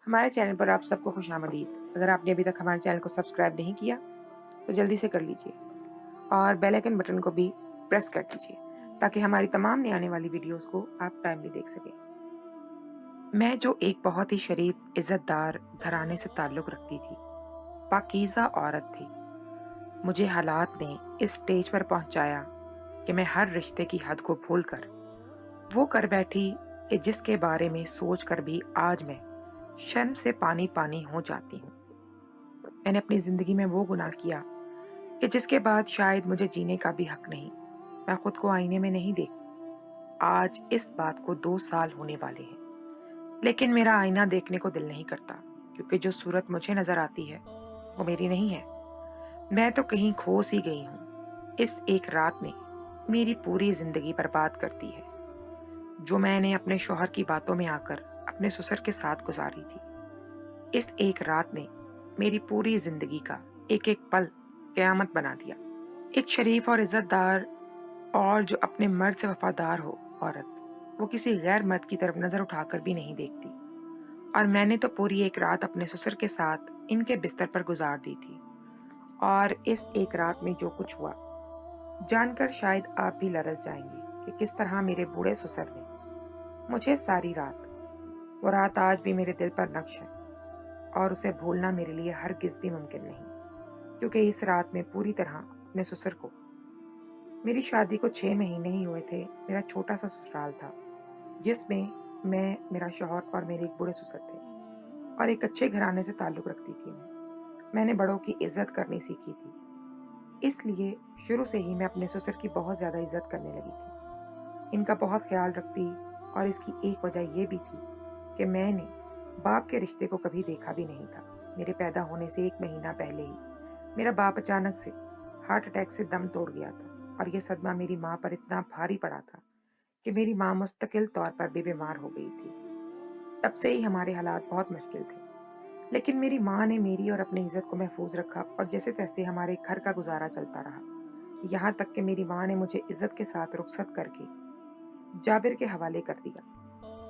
ہمارے چینل پر آپ سب کو خوش آمدید۔ اگر آپ نے ابھی تک ہمارے چینل کو سبسکرائب نہیں کیا تو جلدی سے کر لیجئے اور بیل آئیکن بٹن کو بھی پریس کر دیجئے تاکہ ہماری تمام نئی آنے والی ویڈیوز کو آپ ٹائملی دیکھ سکیں۔ میں جو ایک بہت ہی شریف عزت دار گھرانے سے تعلق رکھتی تھی، پاکیزہ عورت تھی، مجھے حالات نے اس سٹیج پر پہنچایا کہ میں ہر رشتے کی حد کو بھول کر وہ کر بیٹھی کہ جس کے بارے میں سوچ کر بھی آج میں شرم سے پانی پانی ہو جاتی ہوں۔ میں نے اپنی زندگی میں وہ گناہ کیا کہ جس کے بعد شاید مجھے جینے کا بھی حق نہیں۔ میں خود کو آئینے میں نہیں دیکھتی۔ آج اس بات کو 2 سال ہونے والے ہیں، لیکن میرا آئینہ دیکھنے کو دل نہیں کرتا، کیونکہ جو صورت مجھے نظر آتی ہے وہ میری نہیں ہے۔ میں تو کہیں کھو سی گئی ہوں۔ اس ایک رات نے میری پوری زندگی برباد کر دی ہے، جو میں نے اپنے شوہر کی باتوں میں آ کر اپنے سسر کے ساتھ گزاری تھی۔ اس ایک رات نے میری پوری زندگی کا ایک ایک پل قیامت بنا دیا۔ ایک شریف اور عزت دار اور جو اپنے مرد سے وفادار ہو عورت، وہ کسی غیر مرد کی طرف نظر اٹھا کر بھی نہیں دیکھتی، اور میں نے تو پوری ایک رات اپنے سسر کے ساتھ ان کے بستر پر گزار دی تھی۔ اور اس ایک رات میں جو کچھ ہوا جان کر شاید آپ بھی لرز جائیں گے کہ کس طرح میرے بوڑھے سسر نے مجھے ساری رات، وہ رات آج بھی میرے دل پر نقش ہے اور اسے بھولنا میرے لیے ہرگز بھی ممکن نہیں، کیونکہ اس رات میں پوری طرح اپنے سسر کو، میری شادی کو 6 مہینے ہی ہوئے تھے، میرا چھوٹا سا سسرال تھا جس میں میرا شوہر اور میرے ایک بڑے سسر تھے، اور ایک اچھے گھرانے سے تعلق رکھتی تھی۔ میں نے بڑوں کی عزت کرنی سیکھی تھی، اس لیے شروع سے ہی میں اپنے سسر کی بہت زیادہ عزت کرنے لگی تھی، ان کا بہت خیال رکھتی، اور اس کی ایک وجہ یہ بھی تھی کہ میں نے باپ کے رشتے کو کبھی دیکھا بھی نہیں تھا۔ میرے پیدا ہونے سے 1 مہینہ پہلے ہی میرا باپ اچانک سے ہارٹ اٹیک سے دم توڑ گیا تھا، اور یہ صدمہ میری ماں پر اتنا بھاری پڑا تھا کہ میری ماں مستقل طور پر بھی بیمار ہو گئی تھی۔ تب سے ہی ہمارے حالات بہت مشکل تھے، لیکن میری ماں نے میری اور اپنی عزت کو محفوظ رکھا، اور جیسے تیسے ہمارے گھر کا گزارا چلتا رہا، یہاں تک کہ میری ماں نے مجھے عزت کے ساتھ رخصت کر کے جابر کے حوالے کر دیا۔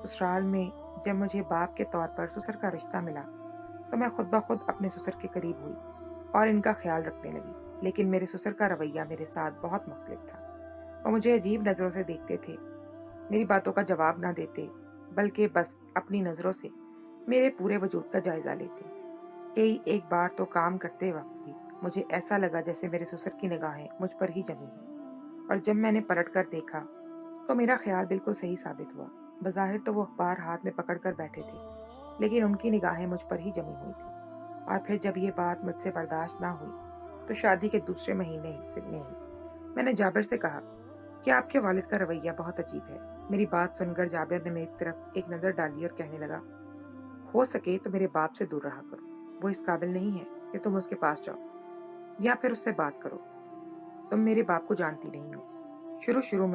سسرال میں جب مجھے باپ کے طور پر سسر کا رشتہ ملا تو میں خود بخود اپنے سسر کے قریب ہوئی اور ان کا خیال رکھنے لگی، لیکن میرے سسر کا رویہ میرے ساتھ بہت مختلف تھا۔ وہ مجھے عجیب نظروں سے دیکھتے تھے، میری باتوں کا جواب نہ دیتے، بلکہ بس اپنی نظروں سے میرے پورے وجود کا جائزہ لیتے۔ ایک بار تو کام کرتے وقت بھی مجھے ایسا لگا جیسے میرے سسر کی نگاہیں مجھ پر ہی جمی ہوں، اور جب میں نے پلٹ کر دیکھا تو میرا خیال بالکل صحیح ثابت ہوا۔ بظاہر تو وہ اخبار ہاتھ میں پکڑ کر بیٹھے تھے، لیکن ان کی نگاہیں مجھ پر ہی جمی ہوئی تھی۔ اور پھر جب یہ بات مجھ سے برداشت نہ ہوئی تو شادی کے دوسرے مہینے میں ہی میں نے جابر سے کہا کہ آپ کے والد کا رویہ بہت عجیب ہے۔ میری بات سن کر جابر نے میری طرف ایک نظر ڈالی اور کہنے لگا، ہو سکے تو میرے باپ سے دور رہا کرو، وہ اس قابل نہیں ہے کہ تم اس کے پاس جاؤ یا پھر اس سے بات کرو۔ تم میرے باپ کو جانتی نہیں ہو۔ شروع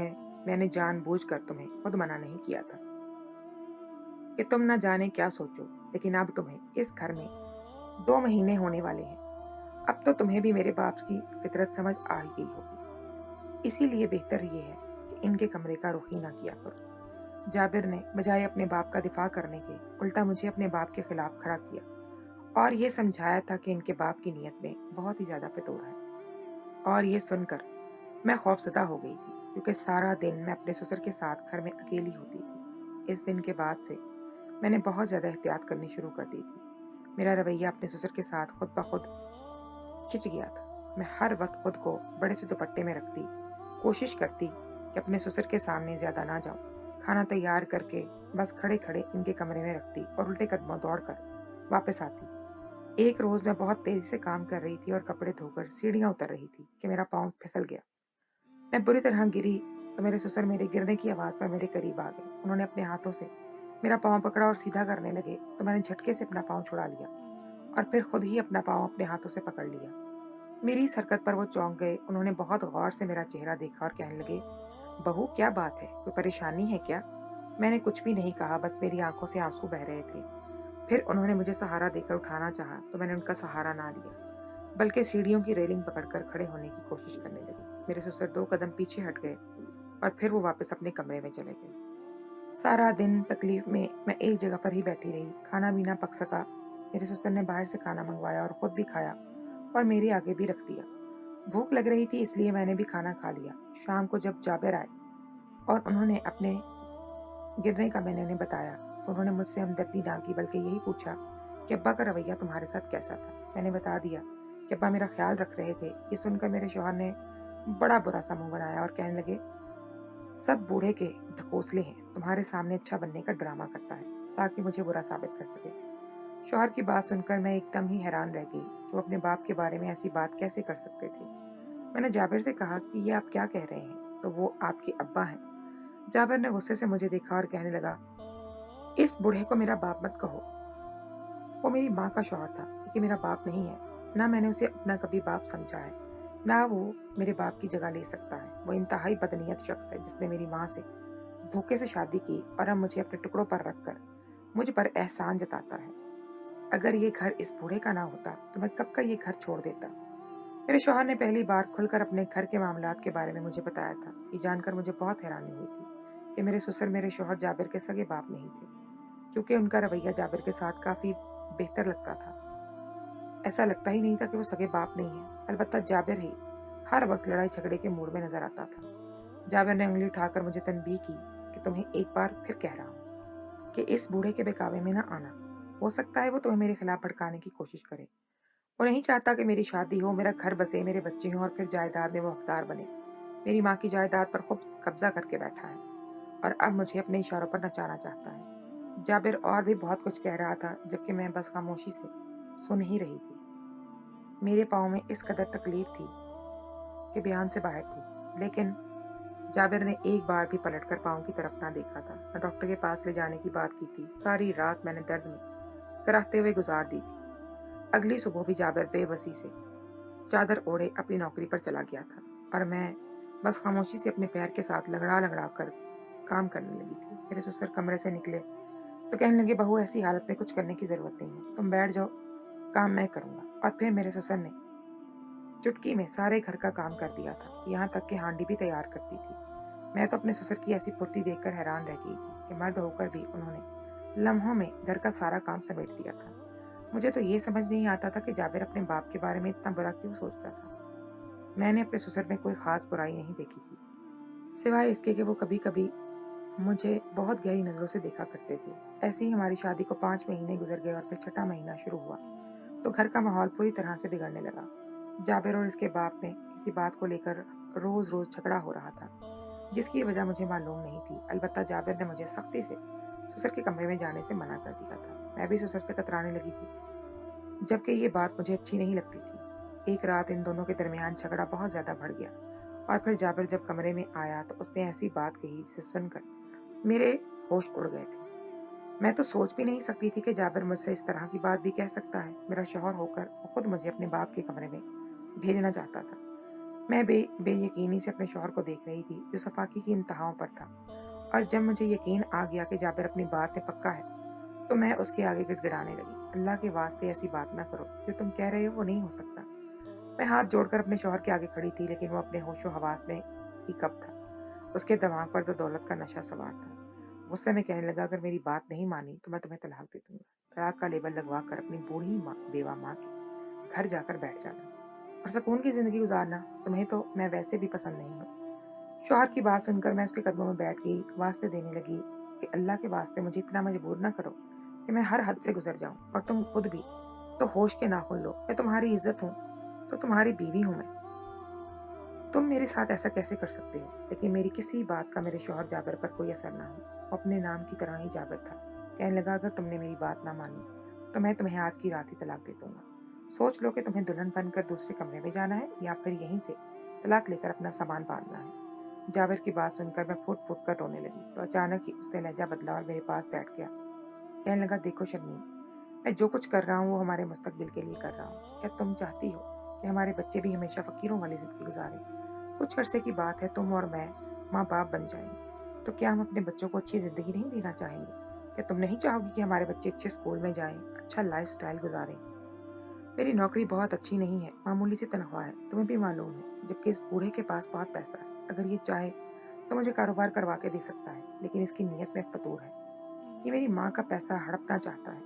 میں نے جان بوجھ کر تمہیں خود منع نہیں کیا تھا کہ تم نہ جانے کیا سوچو، لیکن اب تمہیں اس گھر میں 2 مہینے ہونے والے ہیں، اب تو تمہیں بھی میرے باپ کی فطرت سمجھ آ ہی گئی ہوگی، اسی لیے بہتر یہ ہے کہ ان کے کمرے کا رخ ہی نہ کیا کرو۔ جابر نے بجائے اپنے باپ کا دفاع کرنے کے الٹا مجھے اپنے باپ کے خلاف کھڑا کیا اور یہ سمجھایا تھا کہ ان کے باپ کی نیت میں بہت ہی زیادہ فتور ہے۔ اور یہ سن کر میں خوفزدہ ہو گئی تھی، کیونکہ سارا دن میں اپنے سسر کے ساتھ گھر میں اکیلی ہوتی تھی۔ اس دن کے بعد سے میں نے بہت زیادہ احتیاط کرنی شروع کر دی تھی۔ میرا رویہ اپنے سسر کے ساتھ خود بخود کھچ گیا تھا۔ میں ہر وقت خود کو بڑے سے دوپٹے میں رکھتی، کوشش کرتی کہ اپنے سسر کے سامنے زیادہ نہ جاؤں، کھانا تیار کر کے بس کھڑے کھڑے ان کے کمرے میں رکھتی اور الٹے قدموں دوڑ کر واپس آتی۔ ایک روز میں بہت تیزی سے کام کر رہی تھی اور کپڑے دھو کر سیڑھیاں اتر رہی تھی کہ میرا پاؤں پھسل گیا۔ میں بری طرح گری تو میرے سسر میرے گرنے کی آواز پر میرے قریب آ گئے۔ انہوں نے اپنے ہاتھوں سے میرا پاؤں پکڑا اور سیدھا کرنے لگے تو میں نے جھٹکے سے اپنا پاؤں چھڑا لیا اور پھر خود ہی اپنا پاؤں اپنے ہاتھوں سے پکڑ لیا۔ میری اس حرکت پر وہ چونک گئے۔ انہوں نے بہت غور سے میرا چہرہ دیکھا اور کہنے لگے، بہو کیا بات ہے، کوئی پریشانی ہے کیا؟ میں نے کچھ بھی نہیں کہا، بس میری آنکھوں سے آنسو بہ رہے تھے۔ پھر انہوں نے مجھے سہارا دے کر اٹھانا چاہا تو میں نے ان کا سہارا نہ دیا، بلکہ سیڑھیوں کی ریلنگ پکڑ کر کھڑے ہونے کی کوشش کرنے لگی۔ میرے سسر 2 قدم پیچھے ہٹ گئے اور پھر وہ واپس اپنے کمرے میں چلے گئے۔ सारा दिन तकलीफ में मैं एक जगह पर ही बैठी रही। खाना भी ना पक सका। मेरे ससुर ने बाहर से खाना मंगवाया और खुद भी खाया और मेरे आगे भी रख दिया। भूख लग रही थी इसलिए मैंने भी खाना खा लिया। शाम को जब जाबिर आए और उन्होंने अपने गिरने का मैंने उन्हें बताया तो उन्होंने मुझसे हमदर्दी ना की बल्कि यही पूछा कि अब्बा का रवैया तुम्हारे साथ कैसा था। मैंने बता दिया कि अब्बा मेरा ख्याल रख रहे थे। ये सुनकर मेरे शौहर ने बड़ा बुरा सा मुंह बनाया और कहने लगे, सब बूढ़े के ढकोसले हैं, तुम्हारे सामने अच्छा बनने का ड्रामा करता है ताकि मुझे बुरा साबित कर सके। शौहर की बात सुनकर मैं एकदम ही हैरान रह गई कि वो अपने बाप के बारे में ऐसी बात कैसे कर सकते थे। मैंने जाबिर से कहा कि ये आप क्या कह रहे हैं, तो वो आपके अब्बा हैं। जाबिर ने गुस्से से मुझे देखा और कहने लगा, इस बूढ़े को मेरा बाप मत कहो। वो मेरी माँ का शौहर था, लेकिन मेरा बाप नहीं है। ना मैंने उसे अपना कभी बाप समझा है, ना वो मेरे बाप की जगह ले सकता है। वो इंतहाई बदनीयत शख्स है जिसने मेरी माँ से धोखे से शादी की और अब मुझे अपने टुकड़ों पर रखकर मुझ पर एहसान जताता है। अगर ये घर इस बूढ़े का ना होता तो मैं कब का ये घर छोड़ देता। मेरे शौहर ने पहली बार खुलकर अपने घर के मामलात के बारे में मुझे बताया था। ये जानकर मुझे बहुत हैरानी हुई थी कि मेरे ससुर मेरे शौहर जाबिर के सगे बाप नहीं थे, क्योंकि उनका रवैया जाबिर के साथ काफी बेहतर लगता था। ऐसा लगता ही नहीं था कि वो सगे बाप नहीं है। अलबत्ता जाबिर ही हर वक्त लड़ाई झगड़े के मूड में नजर आता था। जाबिर ने उंगली उठाकर मुझे तनबीह की कि तुम्हें एक बार फिर कह रहा हूँ कि इस बूढ़े के बहकावे में ना आना। हो सकता है वो तुम्हें मेरे खिलाफ भड़काने की कोशिश करे। वो नहीं चाहता कि मेरी शादी हो, मेरा घर बसे, मेरे बच्चे हों और फिर जायदाद में वो हकदार बने। मेरी माँ की जायदाद पर खूब कब्जा करके बैठा है और अब मुझे अपने इशारों पर नचाना चाहता है। जाबिर और भी बहुत कुछ कह रहा था, जबकि मैं बस खामोशी से सुन ही रही थी। मेरे पाँव में इस कदर तकलीफ थी कि बयान से बाहर थी, लेकिन जाबिर ने एक बार भी पलटकर पाँव की तरफ ना देखा था, न डॉक्टर के पास ले जाने की बात की थी। सारी रात मैंने दर्द में कराहते हुए गुजार दी थी। अगली सुबह भी जाबिर बेबसी से चादर ओढ़े अपनी नौकरी पर चला गया था और मैं बस खामोशी से अपने पैर के साथ लगड़ा लगड़ा कर काम करने लगी थी। मेरे ससुर कमरे से निकले तो कहने लगे, बहू ऐसी हालत में कुछ करने की जरूरत नहीं है, तुम बैठ जाओ, काम मैं करूंगा। और फिर मेरे ससुर ने चुटकी में सारे घर का काम कर दिया था, यहाँ तक कि हांडी भी तैयार करती थी। मैं तो अपने ससुर की ऐसी फुर्ती देखकर हैरान रह गई थी कि मर्द होकर भी उन्होंने लम्हों में घर का सारा काम समेट दिया था। मुझे तो ये समझ नहीं आता था कि जाबिर अपने बाप के बारे में इतना बुरा क्यों सोचता था। मैंने अपने ससुर में कोई खास बुराई नहीं देखी थी, सिवाय इसके कि वो कभी कभी मुझे बहुत गहरी नजरों से देखा करते थे। ऐसे ही हमारी शादी को 5 महीने गुजर गए और फिर छठा महीना शुरू हुआ तो घर का माहौल पूरी तरह से बिगड़ने लगा। जाबिर और इसके बाप में किसी बात को लेकर रोज रोज झगड़ा हो रहा था, जिसकी वजह मुझे मालूम नहीं थी। अलबत्ता जाबिर ने मुझे सख्ती से ससुर के कमरे में जाने से मना कर दिया था। मैं भी ससुर से कतराने लगी थी, जबकि ये बात मुझे अच्छी नहीं लगती थी। एक रात इन दोनों के दरमियान झगड़ा बहुत ज्यादा बढ़ गया और फिर जाबिर जब कमरे में आया तो उसने ऐसी बात कही जिसे सुनकर मेरे होश उड़ गए थे। मैं तो सोच भी नहीं सकती थी कि जाबिर मुझसे इस तरह की बात भी कह सकता है। मेरा शौहर होकर वो खुद मुझे अपने बाप के कमरे में भेजना चाहता था। मैं बेयकीनी से अपने शौहर को देख रही थी जो सफाकी की इंतहाओं पर था, और जब मुझे यकीन आ गया कि जाबिर अपनी बात में पक्का है तो मैं उसके आगे गिड़गिड़ाने लगी, अल्लाह के वास्ते ऐसी बात ना करो, जो तुम कह रहे हो वो नहीं हो सकता। मैं हाथ जोड़कर अपने शौहर के आगे खड़ी थी, लेकिन वो अपने होशो हवास में ही कब था। उसके दिमाग पर तो दौलत का नशा सवार था। गुस्से में कहने लगा, अगर मेरी बात नहीं मानी तो मैं तुम्हें तलाक दे दूंगा। तलाक का लेबल लगवा कर अपनी बूढ़ी बेवा माँ के घर जाकर बैठ जाना और सुकून की जिंदगी गुजारना तुम्हें तो मैं वैसे भी पसंद नहीं हूँ। शौहर की बात सुनकर मैं उसके कदमों में बैठ गई, वास्ते देने लगी कि अल्लाह के वास्ते मुझे इतना मजबूर ना करो कि मैं हर हद से गुजर जाऊं, और तुम खुद भी तो होश के नाखुन लो। मैं तुम्हारी इज्जत हूँ तो तुम्हारी बीवी हूँ मैं, तुम मेरे साथ ऐसा कैसे कर सकते हो। लेकिन मेरी किसी बात का मेरे शौहर जाबिर पर कोई असर ना हो। वो अपने नाम की तरह ही जाबिर था। कहने लगा, अगर तुमने मेरी बात ना मानी तो मैं तुम्हें आज की रात ही तलाक दे दूंगा। सोच लो कि तुम्हें दुल्हन बनकर दूसरे कमरे में जाना है या फिर यहीं से तलाक लेकर अपना सामान बांधना है। जाबिर की बात सुनकर मैं फुट फुट कर रोने लगी तो अचानक ही उसने लहजा बदला और मेरे पास बैठ गया। कहने लगा, देखो शर्मीन, मैं जो कुछ कर रहा हूँ वो हमारे मुस्तकबिल के लिए कर रहा हूँ। क्या तुम चाहती हो कि हमारे बच्चे भी हमेशा फकीरों वाली जिंदगी गुजारें? कुछ अरसे की बात है, तुम और मैं माँ बाप बन जाएंगे, तो क्या हम अपने बच्चों को अच्छी जिंदगी नहीं देना चाहेंगे? क्या तुम नहीं चाहोगी कि हमारे बच्चे अच्छे स्कूल में जाएं, अच्छा लाइफ स्टाइल गुजारें? मेरी नौकरी बहुत अच्छी नहीं है, मामूली सी तनख्वाह है, तुम्हें भी मालूम है, जबकि इस बूढ़े के पास बहुत पैसा है। अगर ये चाहे तो मुझे कारोबार करवा के दे सकता है, लेकिन इसकी नीयत में फतूर है। ये मेरी माँ का पैसा हड़पना चाहता है।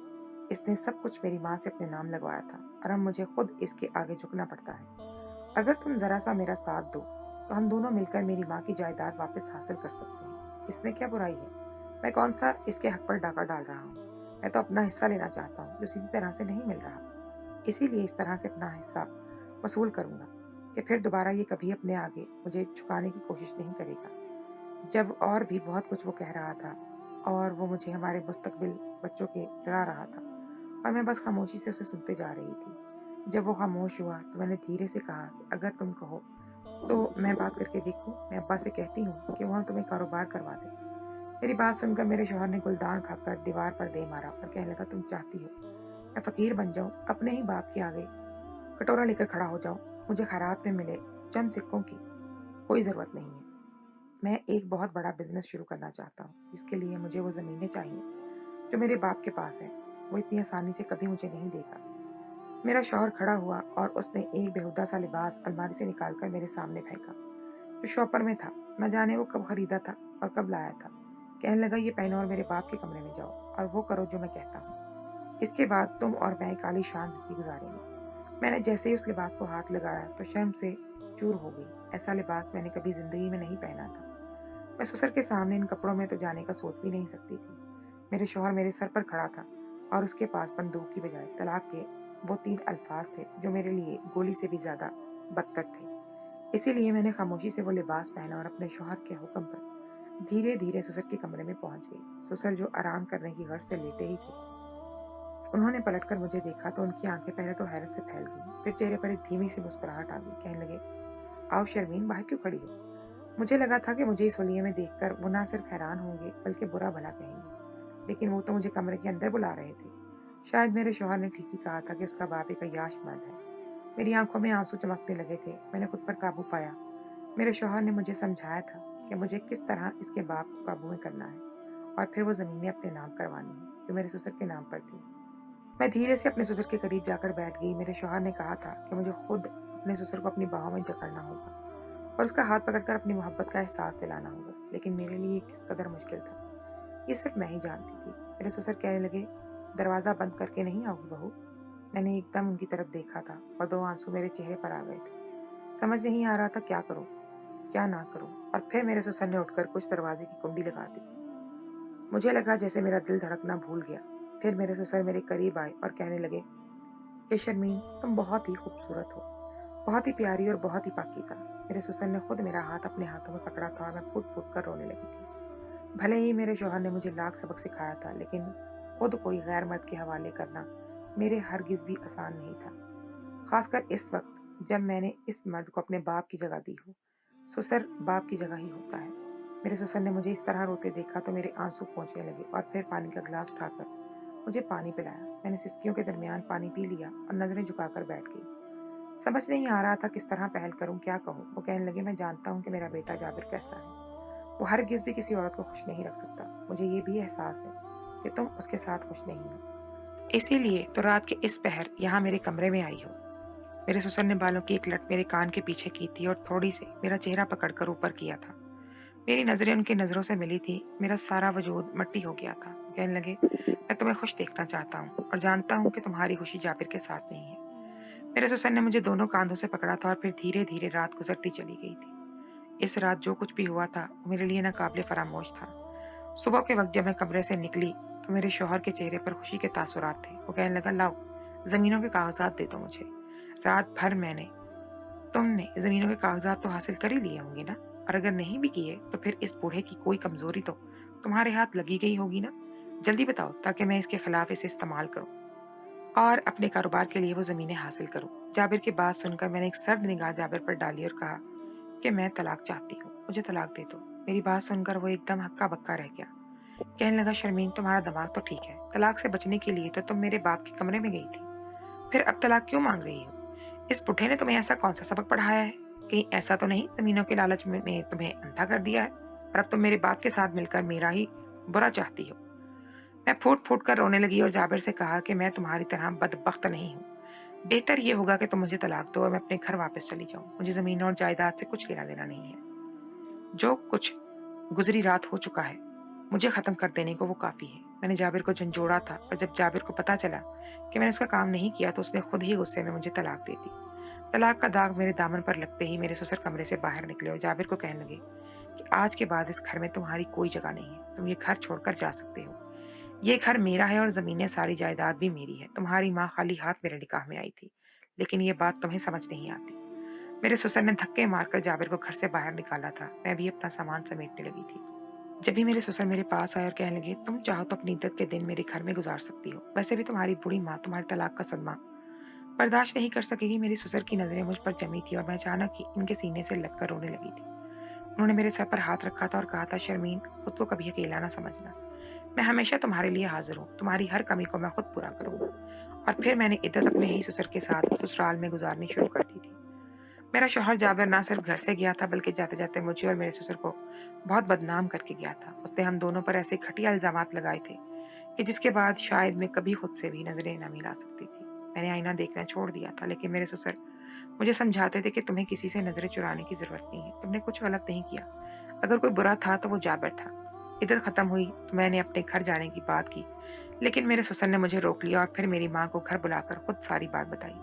इसने सब कुछ मेरी माँ से अपने नाम लगवाया था और अब मुझे खुद इसके आगे झुकना पड़ता है। अगर तुम जरा सा मेरा साथ दो तो हम दोनों मिलकर मेरी माँ की जायदाद वापस हासिल कर सकते हैं। इसमें क्या बुराई है? मैं कौन सा इसके हक पर डाका डाल रहा हूँ? मैं तो अपना हिस्सा लेना चाहता हूँ जो सीधी तरह से नहीं मिल रहा। इसीलिए इस तरह से अपना हिस्सा वसूल करूंगा कि फिर दोबारा ये कभी अपने आगे मुझे झुकाने की कोशिश नहीं करेगा। जब और भी बहुत कुछ वो कह रहा था और वो मुझे हमारे मुस्तकबिल बच्चों के डरा रहा था और मैं बस खामोशी से उसे सुनते जा रही थी। जब वो खामोश हुआ तो मैंने धीरे से कहा कि अगर तुम कहो तो मैं बात करके देखूं। मैं अब्बा से कहती हूँ कि वह तुम्हें कारोबार करवा दे। मेरी बात सुनकर मेरे शौहर ने गुलदान उठाकर दीवार पर दे मारा और कहने लगा, तुम चाहती हो मैं फकीर बन जाऊं, अपने ही बाप के आगे कटोरा लेकर खड़ा हो जाऊं? मुझे खैरात में मिले चंद सिक्कों की कोई जरूरत नहीं है। मैं एक बहुत बड़ा बिजनेस शुरू करना चाहता हूँ, जिसके लिए मुझे वो जमीनें चाहिए जो मेरे बाप के पास है। वो इतनी आसानी से कभी मुझे नहीं देगा। मेरा शौहर खड़ा हुआ और उसने एक बेहुदा सा लिबास अलमारी से निकालकर मेरे सामने फेंका, जो शॉपर में था। न जाने वो कब खरीदा था और कब लाया था। कहने लगा, ये पहनो और मेरे बाप के कमरे में जाओ और वो करो जो मैं कहता हूँ। इसके बाद तुम और मैं एक आलीशान जिंदगी गुजारेंगे। मैंने जैसे ही उस लिबास को हाथ लगाया तो शर्म से चूर हो गई। ऐसा लिबास मैंने कभी जिंदगी में नहीं पहना था। मैं ससुर के सामने इन कपड़ों में तो जाने का सोच भी नहीं सकती थी। मेरे शौहर मेरे सर पर खड़ा था और उसके पास बंदूक की बजाय तलाक के वो 3 अल्फाज थे जो मेरे लिए गोली से भी ज्यादा बदतर थे। इसीलिए मैंने खामोशी से वो लिबास पहना और अपने शौहर के हुक्म पर धीरे धीरे ससुर के कमरे में पहुंच गई। ससुर जो आराम करने की गर्ज से लेटे ही थे, उन्होंने पलटकर मुझे देखा तो उनकी आंखें पहले तो हैरत से फैल गई, फिर चेहरे पर एक धीमी सी मुस्कुराहट आ गई। कहने लगे, आओ शर्मीन, बाहर क्यों खड़ी हो? मुझे लगा था कि मुझे इस होलिये में देखकर वो ना सिर्फ हैरान होंगे बल्कि बुरा भला कहेंगे, लेकिन वो तो मुझे कमरे के अंदर बुला रहे थे। शायद मेरे शौहर ने ठीक ही कहा था कि उसका बाप एक अय्याश मर्द है। मेरी आंखों में आंसू चमकने लगे थे। मैंने खुद पर काबू पाया। मेरे शौहर ने मुझे समझाया था कि मुझे किस तरह इसके बाप को काबू में करना है और फिर वो जमीनें अपने नाम करवानी है जो मेरे ससुर के नाम पर थी। मैं धीरे से अपने ससुर के करीब जाकर बैठ गई। मेरे शौहर ने कहा था कि मुझे खुद अपने ससुर को अपनी बाहों में जकड़ना होगा और उसका हाथ पकड़कर अपनी मोहब्बत का एहसास दिलाना होगा, लेकिन मेरे लिए किस कदर मुश्किल था ये सिर्फ मैं ही जानती थी। मेरे ससुर कहने लगे, दरवाजा बंद करके नहीं आओगी बहू? मैंने एकदम उनकी तरफ देखा था और 2 आंसू मेरे चेहरे पर आ गए थे। समझ नहीं आ रहा था क्या करूं क्या ना करूं। और फिर मेरे ससुर ने उठकर कुछ दरवाजे की कुंडी लगा दी। मुझे लगा जैसे मेरा दिल धड़कना भूल गया। फिर मेरे ससुर मेरे करीब आए और कहने लगे कि शर्मीन, तुम बहुत ही खूबसूरत हो, बहुत ही प्यारी और बहुत ही पाकीज़ा। मेरे ससुर ने खुद मेरा हाथ अपने हाथों में पकड़ा था और मैं फूट फूट कर रोने लगी थी। भले ही मेरे शौहर ने मुझे लाख सबक सिखाया था, लेकिन खुद कोई गैर मर्द के हवाले करना मेरे हरगिज भी आसान नहीं था, खासकर इस वक्त जब मैंने इस मर्द को अपने बाप की जगह दी हो। ससुर बाप की जगह ही होता है। मेरे ससुर ने मुझे इस तरह रोते देखा तो मेरे आंसू पहुंचने लगे और फिर पानी का गिलास उठाकर मुझे पानी पिलाया। मैंने सिसकियों के दरमियान पानी पी लिया और नजरें झुकाकर बैठ गई। समझ नहीं आ रहा था किस तरह पहल करूं, क्या कहूं। वो कहने लगे, मैं जानता हूं कि मेरा बेटा जाबिर कैसा है। वो हरगिज भी किसी औरत को खुश नहीं रख सकता। मुझे ये भी एहसास है कि तुम उसके साथ खुश नहीं हो, इसीलिए तो रात के इस पहर यहाँ मेरे कमरे में आई हो। मेरे ससुर ने बालों की एक लट मेरे कान के पीछे की थी और थोड़ी से मेरा चेहरा पकड़कर ऊपर किया था। मेरी नजरें उनकी नजरों से मिली थी। मेरा सारा वजूद मट्टी हो गया था। कहने लगे, मैं तुम्हें खुश देखना चाहता हूँ और जानता हूँ कि तुम्हारी खुशी जाबिर के साथ नहीं है। मेरे ससुर ने मुझे दोनों कांधों से पकड़ा था और फिर धीरे धीरे रात गुजरती चली गई थी। इस रात जो कुछ भी हुआ था वो मेरे लिए नाकाबिले फरामोश था। सुबह के वक्त जब मैं कमरे से निकली तो मेरे शौहर के चेहरे पर खुशी के तासुरात थे। वो कहने लगा, लाओ जमीनों के कागजात दे दो मुझे। रात भर तुमने जमीनों के कागजात तो हासिल कर ही लिए होंगे ना, और अगर नहीं भी किए तो फिर इस बूढ़े की कोई कमजोरी तो तुम्हारे हाथ लगी गई होगी ना। जल्दी बताओ ताकि मैं इसके खिलाफ इसे इस्तेमाल करूं और अपने कारोबार के लिए वो जमीनें हासिल करूं। जाबिर की बात सुनकर मैंने एक सर्द निगाह जाबिर पर डाली और कहा कि मैं तलाक चाहती हूँ, मुझे तलाक दे दो। मेरी बात सुनकर वो एकदम हक्का बक्का रह गया। कहने लगा, शर्मीन, तुम्हारा दिमाग तो ठीक है। तलाक से बचने के लिए तो तुम मेरे बाप के कमरे में गई थी, फिर अब तलाक क्यों मांग रही हो? इस बुढ़े ने तुम्हें ऐसा कौन सा सबक पढ़ाया है? कहीं ऐसा तो नहीं जमीनों के लालच में तुम्हें अंधा कर दिया है और अब तुम मेरे बाप के साथ मिलकर मेरा ही बुरा चाहती हो? मैं फूट फूट कर रोने लगी और जाबिर से कहा कि मैं तुम्हारी तरह बदबख्त नहीं हूँ। बेहतर ये होगा कि तुम मुझे तलाक दो और मैं अपने घर वापस चली जाऊं। मुझे जमीन और जायदाद से कुछ लेना देना नहीं है। जो कुछ गुजरी रात हो चुका है, मुझे खत्म कर देने को वो काफी है। मैंने जाबिर को झंझोड़ा था, पर जब जाबिर को पता चला कि मैंने उसका काम नहीं किया तो उसने खुद ही गुस्से में मुझे तलाक दे दी। तलाक का दाग मेरे दामन पर लगते ही मेरे ससुर कमरे से बाहर निकले और जाबिर को कहने लगे कि आज के बाद इस घर में तुम्हारी कोई जगह नहीं है, तुम ये घर छोड़कर जा सकते हो। ये घर मेरा है और जमीनें सारी जायदाद भी मेरी है। तुम्हारी माँ खाली हाथ मेरे निकाह में आई थी, लेकिन ये बात तुम्हें समझ नहीं आती। मेरे ससुर ने धक्के मारकर जाबिर को घर से बाहर निकाला था। मैं भी अपना सामान समेटने लगी थी। जब भी मेरे ससुर मेरे पास आए और कहने लगे, तुम चाहो तो अपनी इद्दत के दिन मेरे घर में गुजार सकती हो, वैसे भी तुम्हारी बूढ़ी माँ तुम्हारे तलाक का सदमा बर्दाश्त नहीं कर सकेगी। मेरी ससुर की नजरें मुझ पर जमी थी और मैं अचानक ही इनके सीने से लगकर रोने लगी थी। उन्होंने मेरे सर पर हाथ रखा था और कहा था, शर्मीन, खुद को कभी अकेला ना समझना। मैं हमेशा तुम्हारे लिए हाजिर हूँ, तुम्हारी हर कमी को मैं खुद पूरा करूंगा। और फिर मैंने इद्दत अपने ही ससुर के साथ ससुराल में गुजारनी शुरू कर दी थी। मेरा शौहर जाबिर ना सिर्फ घर से गया था, बल्कि जाते जाते मुझे और मेरे ससुर को बहुत बदनाम करके गया था। उसने हम दोनों पर ऐसे घटिया इल्जामात लगाए थे कि जिसके बाद शायद मैं कभी खुद से भी नजरें न मिला सकती थी। मैंने आईना देखना छोड़ दिया था, लेकिन मेरे ससुर मुझे समझाते थे कि तुम्हें किसी से नजरें चुराने की जरूरत नहीं है, तुमने कुछ गलत नहीं किया। अगर कोई बुरा था तो वो जाबिर था। इद्दत खत्म हुई तो मैंने अपने घर जाने की बात की, लेकिन मेरे ससुर ने मुझे रोक लिया और फिर मेरी माँ को घर बुलाकर खुद सारी बात बताई।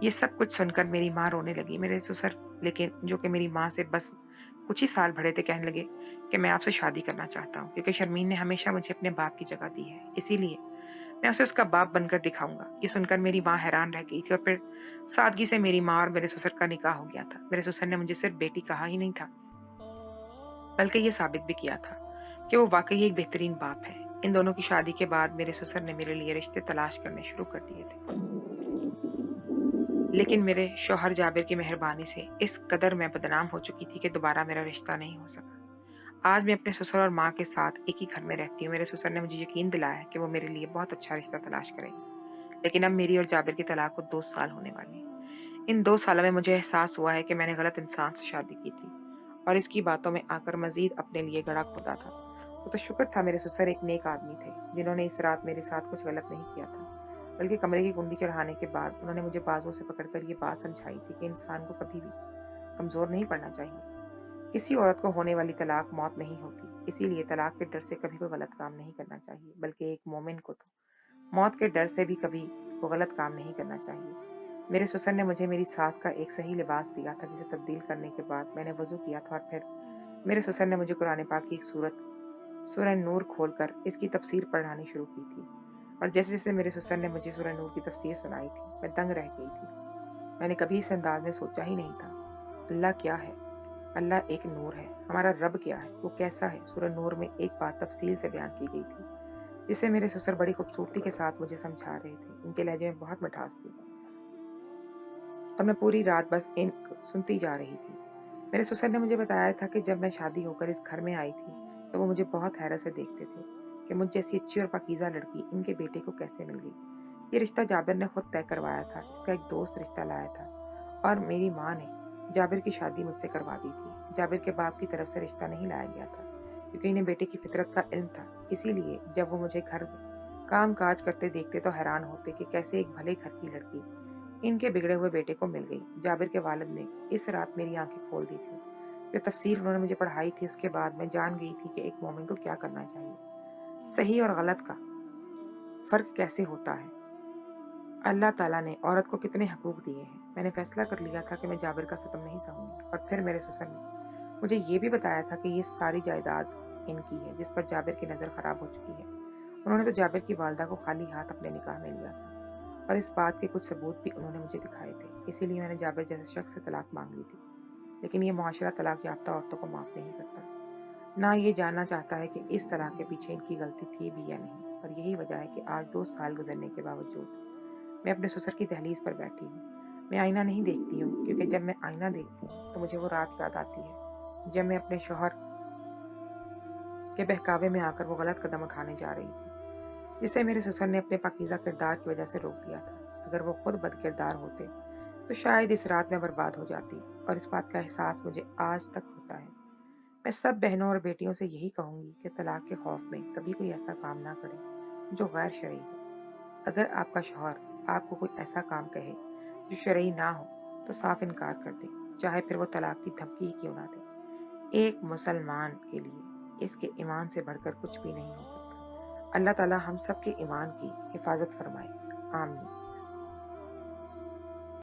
ये सब कुछ सुनकर मेरी माँ रोने लगी। मेरे ससुर, लेकिन जो कि मेरी माँ से बस कुछ ही साल बड़े थे, कहने लगे कि मैं आपसे शादी करना चाहता हूँ, क्योंकि शर्मीन ने हमेशा मुझे अपने बाप की जगह दी है, इसीलिए मैं उसे उसका बाप बनकर दिखाऊंगा। ये सुनकर मेरी माँ हैरान रह गई थी और फिर सादगी से मेरी माँ और मेरे ससुर का निकाह हो गया था। मेरे ससुर ने मुझे सिर्फ बेटी कहा ही नहीं था, बल्कि ये साबित भी किया था कि वो वाकई एक बेहतरीन बाप है। इन दोनों की शादी के बाद मेरे ससुर ने मेरे लिए रिश्ते तलाश करने शुरू कर दिए थे, लेकिन मेरे शौहर जाबिर की मेहरबानी से इस कदर मैं बदनाम हो चुकी थी कि दोबारा मेरा रिश्ता नहीं हो सका। आज मैं अपने ससुर और माँ के साथ एक ही घर में रहती हूँ। मेरे ससुर ने मुझे यकीन दिलाया है कि वो मेरे लिए बहुत अच्छा रिश्ता तलाश करेंगे। लेकिन अब मेरी और जाबिर के तलाक को 2 साल होने वाले हैं। इन 2 सालों में मुझे एहसास हुआ है कि मैंने गलत इंसान से शादी की थी और इसकी बातों में आकर मजीद अपने लिए गड़ा खोदा था। वो तो शुक्र था मेरे ससुर एक नेक आदमी थे, जिन्होंने इस रात मेरे साथ कुछ गलत नहीं किया था, बल्कि कमरे की कुंडी चढ़ाने के बाद उन्होंने मुझे बाजुओं से पकड़कर ये बात समझाई थी कि इंसान को कभी भी कमजोर नहीं पड़ना चाहिए। किसी औरत को होने वाली तलाक मौत नहीं होती, इसीलिए तलाक के डर से कभी कोई गलत काम नहीं करना चाहिए, बल्कि एक मोमिन को तो मौत के डर से भी कभी वो गलत काम नहीं करना चाहिए। मेरे ससुर ने मुझे मेरी सास का एक सही लिबास दिया था, जिसे तब्दील करने के बाद मैंने वजू किया था और फिर मेरे ससुर ने मुझे कुरान पाक की एक सूरत सूरह नूर खोलकर इसकी तफसीर पढ़ानी शुरू की थी। और जैसे जैसे मेरे ससुर ने मुझे सूरह नूर की तफसीर सुनाई थी, मैं दंग रह गई थी। मैंने कभी इस अंदाज में सोचा ही नहीं था। अल्लाह क्या है? अल्लाह एक नूर है। हमारा रब क्या है? वो कैसा है? सूरह नूर में एक बात तफसील से बयान की गई थी, जिसे मेरे ससुर बड़ी खूबसूरती के साथ मुझे समझा रहे थे। इनके लहजे में बहुत मिठास थी और मैं पूरी रात बस इन सुनती जा रही थी। मेरे ससुर ने मुझे बताया था कि जब मैं शादी होकर इस घर में आई थी तो वो मुझे बहुत हैरत से देखते थे कि मुझ जैसी अच्छी और पाकीज़ा लड़की इनके बेटे को कैसे मिल गई। ये रिश्ता जाबिर ने खुद तय करवाया था। इसका एक दोस्त रिश्ता लाया था और मेरी माँ ने जाबिर की शादी मुझसे करवा दी थी। जाबिर के बाप की तरफ से रिश्ता नहीं लाया गया था, क्योंकि इन्हें बेटे की फितरत का इल्म था। इसीलिए जब वो मुझे घर काम काज करते देखते तो हैरान होते कि कैसे एक भले घर की लड़की इनके बिगड़े हुए बेटे को मिल गई। जाबिर के वालिद ने इस रात मेरी आंखें खोल दी थी। जो तफसीर उन्होंने मुझे पढ़ाई थी, उसके बाद मैं जान गई थी कि एक मोमिन को क्या करना चाहिए, सही और गलत का फर्क कैसे होता है, अल्लाह ताला ने औरत को कितने हकूक दिए हैं। मैंने फैसला कर लिया था कि मैं जाबिर का सितम नहीं सहूंगी। और फिर मेरे ससुर ने मुझे ये भी बताया था कि ये सारी जायदाद इनकी है, जिस पर जाबिर की नज़र खराब हो चुकी है। उन्होंने तो जाबिर की वालदा को खाली हाथ अपने निकाह में लिया था और इस बात के कुछ सबूत भी उन्होंने मुझे दिखाए थे। इसीलिए मैंने जाबिर जैसे शख्स से तलाक मांग ली थी। लेकिन ये मुआशरा तलाक याफ्ता औरतों को माफ़ नहीं करता, ना ये जानना चाहता है कि इस तलाक के पीछे इनकी गलती थी भी या नहीं। और यही वजह है कि आज 2 साल गुजरने के बावजूद मैं अपने ससुर की दहलीज पर बैठी हूँ। मैं आईना नहीं देखती हूँ, क्योंकि जब मैं आईना देखती हूँ तो मुझे वो रात याद आती है जब मैं अपने शौहर के बहकावे में आकर वो गलत कदम उठाने जा रही थी, जिसे मेरे ससुर ने अपने पाकीज़ा किरदार की वजह से रोक दिया था। अगर वो खुद बद किरदार होते तो शायद इस रात में बर्बाद हो जाती, और इस बात का एहसास मुझे आज तक होता है। मैं सब बहनों और बेटियों से यही कहूंगी कि तलाक के खौफ में कभी कोई ऐसा काम ना करे जो गैर शरई हो। अगर आपका शौहर आपको कोई ऐसा काम कहे जो शरई ना हो तो साफ इनकार कर दे, चाहे फिर वो तलाक की धमकी ही क्यों ना दे। एक मुसलमान के लिए اس کے ایمان سے بڑھ کر کچھ بھی نہیں ہو سکتا۔ اللہ تعالیٰ ہم سب کے ایمان کی حفاظت فرمائے، آمین۔